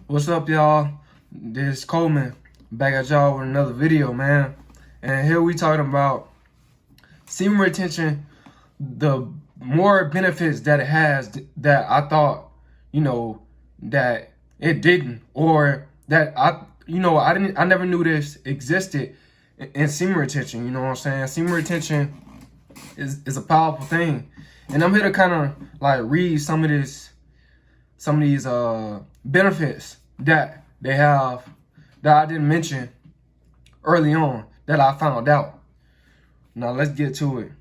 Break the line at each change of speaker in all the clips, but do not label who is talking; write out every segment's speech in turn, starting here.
What's up, y'all? This is Coleman back at y'all with another video, man. And here we talking about semen retention, the more benefits that it has that I thought, that it didn't, or that I never knew this existed in semen retention. You know what I'm saying? Semen retention is a powerful thing, and I'm here to kind of like read some of these benefits that they have that I didn't mention early on that I found out. Now let's get to it.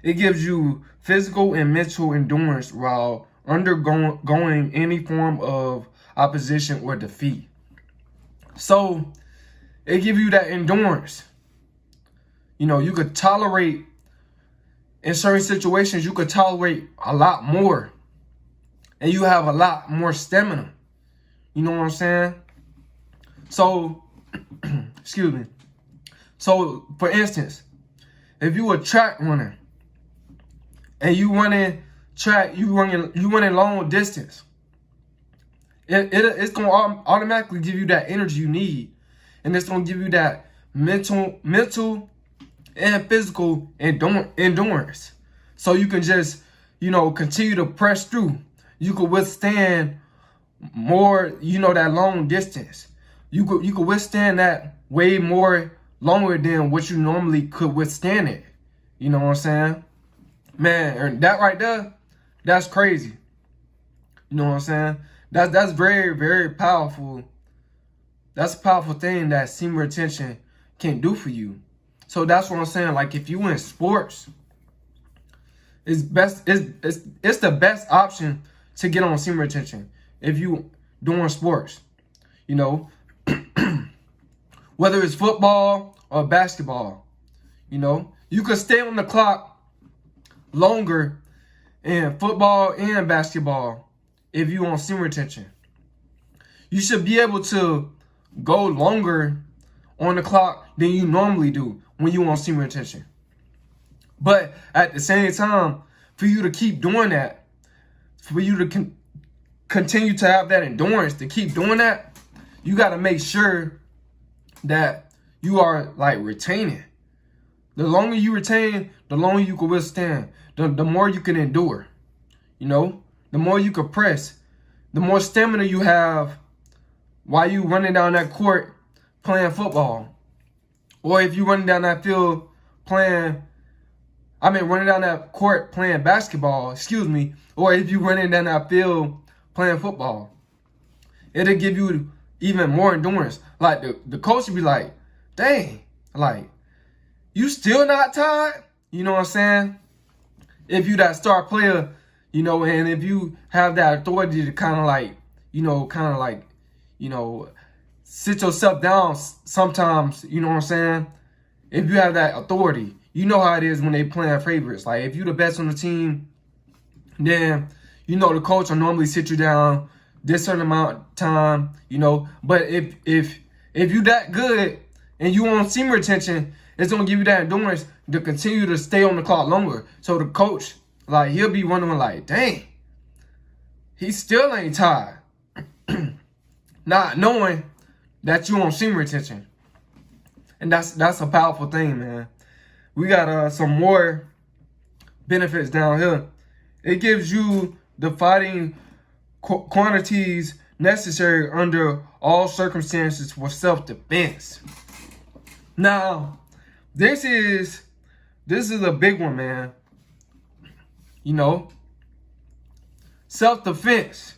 It gives you physical and mental endurance while undergoing any form of opposition or defeat. So it gives you that endurance. You could tolerate, in certain situations, you could tolerate a lot more. And you have a lot more stamina. You know what I'm saying? So, excuse me. So, for instance, if you a track runner and you running track, you running long distance, it's gonna automatically give you that energy you need, and it's gonna give you that mental and physical endurance. So you can just continue to press through. You could withstand more, that long distance. You could withstand that way more longer than what you normally could withstand it. You know what I'm saying? Man, and that right there, that's crazy. You know what I'm saying? That's very, very powerful. That's a powerful thing that semen retention can do for you. So that's what I'm saying. Like, if you in sports, it's the best option to get on semen retention if you doing sports. Whether it's football or basketball, you could stay on the clock longer in football and basketball if you on semen retention. You should be able to go longer on the clock than you normally do when you on semen retention. But at the same time, for you to keep doing that, for you to continue to have that endurance to keep doing that, you got to make sure that you are like retaining. The longer you retain, the longer you can withstand, the more you can endure. The more you can press, the more stamina you have while you running down that court playing football. Or if you running down that field running down that court playing basketball, or if you running down that field playing football, it'll give you even more endurance. Like the coach would be like, dang, like, you still not tired? You know what I'm saying? If you that star player, and if you have that authority to kind of sit yourself down sometimes, you know what I'm saying? If you have that authority, you know how it is when they playing favorites. Like, if you the best on the team, then, the coach will normally sit you down this certain amount of time, But if you that good and you on semen retention, it's going to give you that endurance to continue to stay on the clock longer. So the coach, like, he'll be wondering, like, dang, he still ain't tired. Not knowing that you on semen retention. And that's a powerful thing, man. We got some more benefits down here. It gives you the fighting quantities necessary under all circumstances for self-defense. Now, this is a big one, man. Self-defense.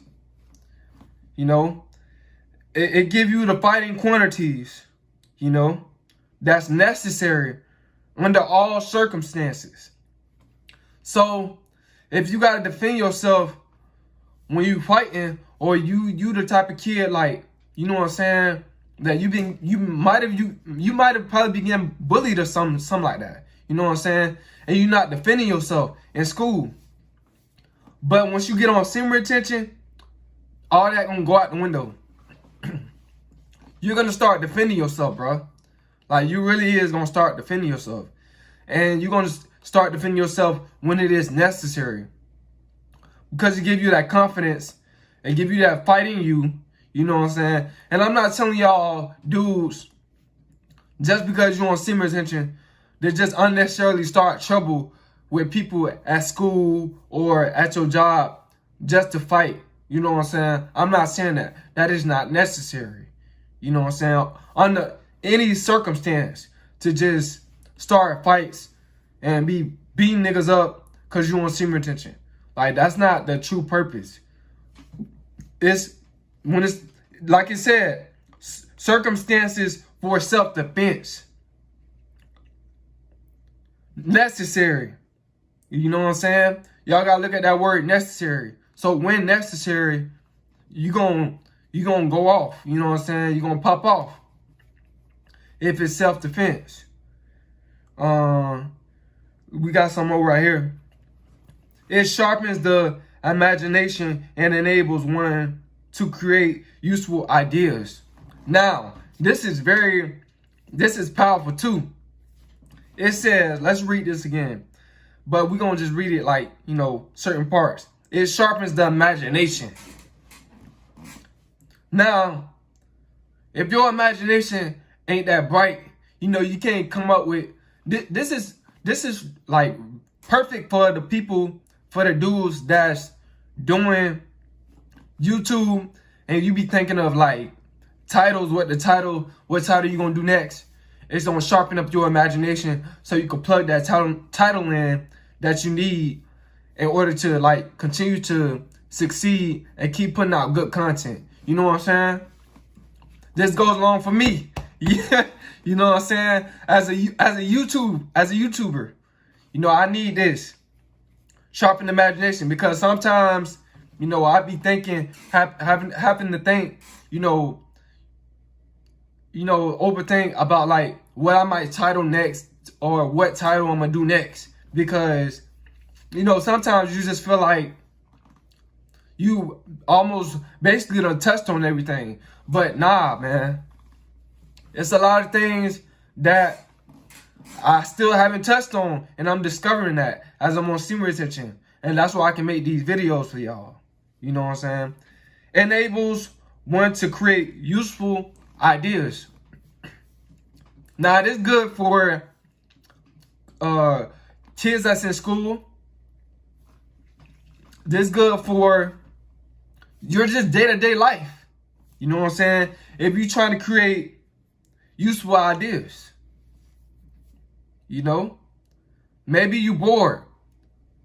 It gives you the fighting quantities, that's necessary under all circumstances. So if you gotta defend yourself when you fighting, or you the type of kid, like, you know what I'm saying, that you might have probably been bullied or something like that. You know what I'm saying? And you're not defending yourself in school. But once you get on semen retention, all that gonna go out the window. You're gonna start defending yourself, bro. Like, you really is gonna start defending yourself. And you're gonna start defending yourself when it is necessary. Because it gives you that confidence and give you that fight in you, You know what I'm saying? And I'm not telling y'all dudes, just because you want semen retention, to just unnecessarily start trouble with people at school or at your job just to fight. You know what I'm saying? I'm not saying that. That is not necessary. You know what I'm saying? Under any circumstance to just start fights and be beating niggas up because you want semen retention. Like, that's not the true purpose. It's when it's, like it said, circumstances for self-defense. Necessary. You know what I'm saying? Y'all gotta look at that word necessary. So when necessary, you gonna go off. You know what I'm saying? You're gonna pop off. If it's self-defense. We got some more right here. It sharpens the imagination and enables one to create useful ideas. Now, this is powerful too. It says, let's read this again, but we're going to just read it like, you know, certain parts. It sharpens the imagination. Now, if your imagination ain't that bright, you know, you can't come up with, this is like perfect for the people, for the dudes that's doing YouTube and you be thinking of like titles, what title you gonna do next. It's gonna sharpen up your imagination so you can plug that title in that you need in order to like continue to succeed and keep putting out good content. You know what I'm saying? This goes along for me. Yeah, you know what I'm saying? As a YouTuber, you know, I need this. Sharpen the imagination, because sometimes, you know, I be thinking, having to think, you know, overthink about like what I might title next or what title I'm gonna do next, because, you know, sometimes you just feel like you almost basically done touched on everything, but nah, man, it's a lot of things that I still haven't touched on, and I'm discovering that as I'm on semen retention, and that's why I can make these videos for y'all. You know what I'm saying? Enables one to create useful ideas. Now, this is good for kids that's in school. This is good for your just day-to-day life. You know what I'm saying? If you're trying to create useful ideas. You know, maybe you bored.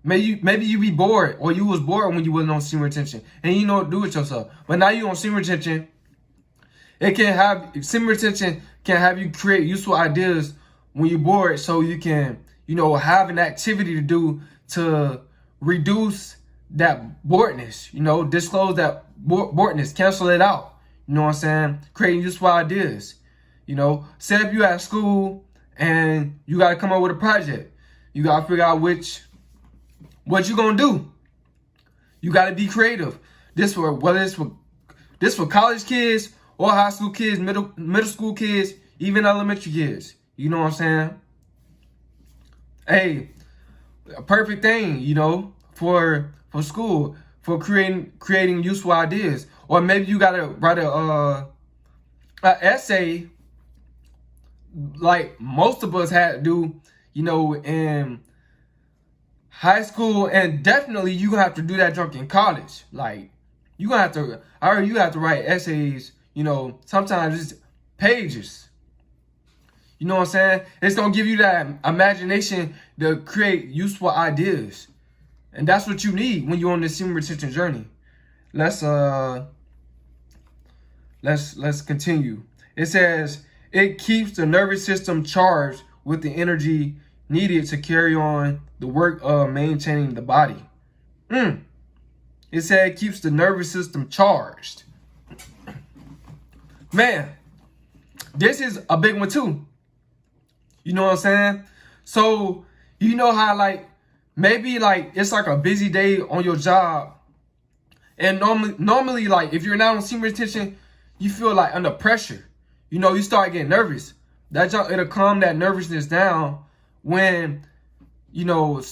Maybe you be bored, or you was bored when you wasn't on semen retention, and you know, do it yourself. But now you on semen retention. Semen retention can have you create useful ideas when you're bored, so you can, you know, have an activity to do to reduce that boredness. You know, disclose that boredness, cancel it out. You know what I'm saying? Creating useful ideas. You know, say if you at school and you got to come up with a project. You got to figure out what you going to do. You got to be creative. Whether it's for college kids or high school kids, middle school kids, even elementary kids. You know what I'm saying? Hey, a perfect thing, you know, for school, for creating useful ideas. Or maybe you got to write a essay, like most of us had to do, you know, in high school, and definitely you gonna have to do that junk in college. Like, you gonna have to, you have to write essays, you know, sometimes it's pages. You know what I'm saying? It's gonna give you that imagination to create useful ideas. And that's what you need when you're on this semen retention journey. Let's continue. It says, it keeps the nervous system charged with the energy needed to carry on the work of maintaining the body. It said it keeps the nervous system charged. Man, this is a big one too. You know what I'm saying? So, you know how like, maybe like it's like a busy day on your job. And normally like if you're not on semen retention, you feel like under pressure. You know, you start getting nervous. It'll calm that nervousness down when, you know,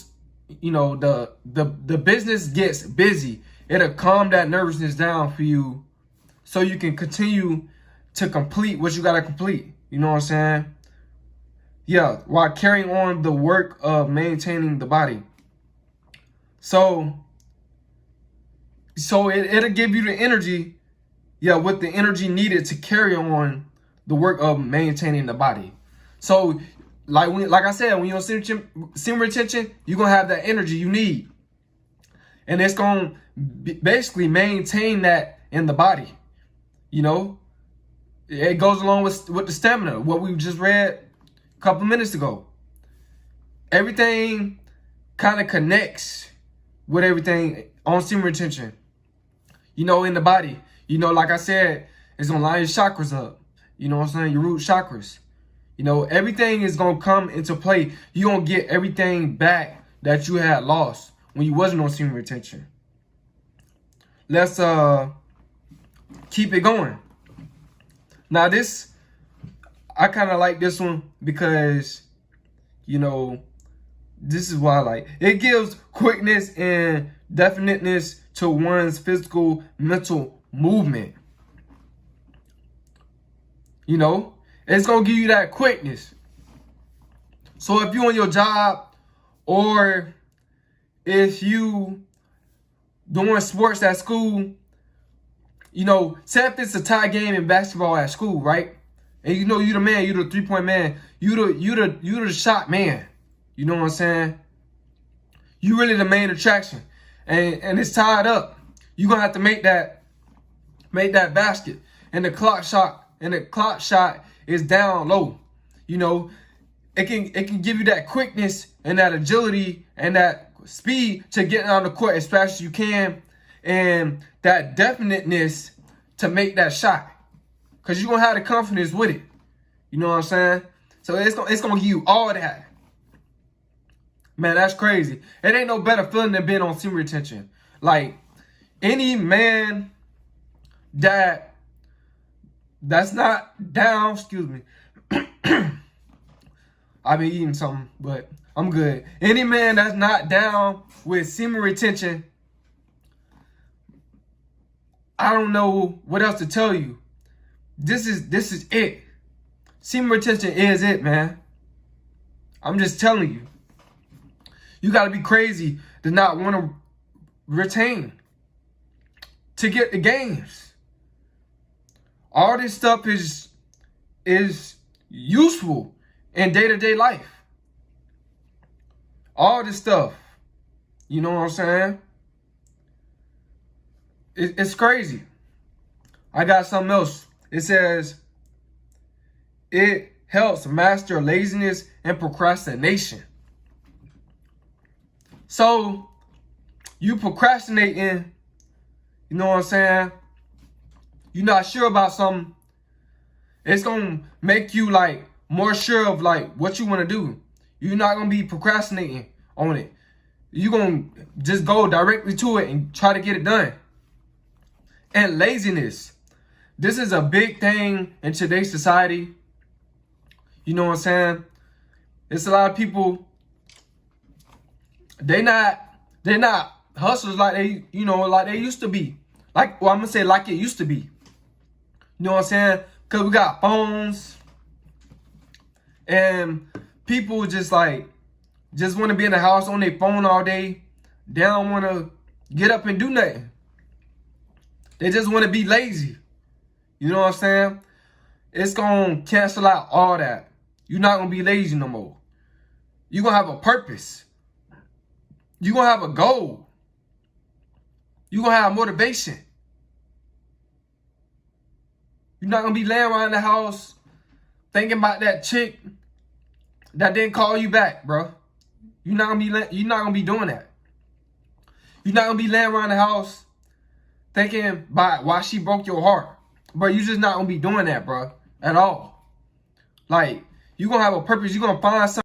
the business gets busy. It'll calm that nervousness down for you, so you can continue to complete what you got to complete. You know what I'm saying? Yeah, while carrying on the work of maintaining the body. So it'll give you the energy, with the energy needed to carry on the work of maintaining the body. So like I said, when you're on semen retention, you're going to have that energy you need. And it's going to basically maintain that in the body. You know, it goes along with the stamina, what we just read a couple minutes ago. Everything kind of connects with everything on semen retention. You know, in the body. You know, like I said, it's going to line your chakras up. You know what I'm saying? Your root chakras. You know, everything is going to come into play. You're going to get everything back that you had lost when you wasn't on semen retention. Let's keep it going. Now this, I kind of like this one because, you know, this is what I like. It gives quickness and definiteness to one's physical, mental movement. You know, it's going to give you that quickness. So if you're on your job, or if you doing sports at school, you know, say if it's a tie game in basketball at school, right? And you know you the man, you the 3-point man, you the shot man. You know what I'm saying? You really the main attraction. And it's tied up. You're gonna have to make that basket. And the clock shot is down low. You know, it can give you that quickness and that agility and that speed to get on the court as fast as you can, and that definiteness to make that shot, because you're gonna have the confidence with it. You know what I'm saying? So it's gonna give you all that. Man, that's crazy. It ain't no better feeling than being on semen retention. Like, any man that's not down, excuse me. I've been eating something, but I'm good. Any man that's not down with semen retention, I don't know what else to tell you. This is it. Semen retention is it, man. I'm just telling you. You got to be crazy to not want to retain, to get the games. All this stuff is useful in day-to-day life. All this stuff. You know what I'm saying? It's crazy. I got something else. It says it helps master laziness and procrastination. So you procrastinating, you know what I'm saying? You're not sure about something. It's gonna make you like more sure of like what you want to do. You're not gonna be procrastinating on it. You're gonna just go directly to it and try to get it done. And laziness. This is a big thing in today's society. You know what I'm saying? It's a lot of people, they're not hustlers like they used to be. I'm gonna say like it used to be. You know what I'm saying? Cause we got phones and people just want to be in the house on their phone all day. They don't want to get up and do nothing. They just want to be lazy. You know what I'm saying? It's going to cancel out all that. You're not going to be lazy no more. You're going to have a purpose. You're going to have a goal. You're going to have motivation. You're not going to be laying around the house thinking about that chick that didn't call you back, bro. You're not going to be doing that. You're not going to be laying around the house thinking about why she broke your heart. Bro, you just not going to be doing that, bro, at all. Like, you're going to have a purpose. You're going to find something.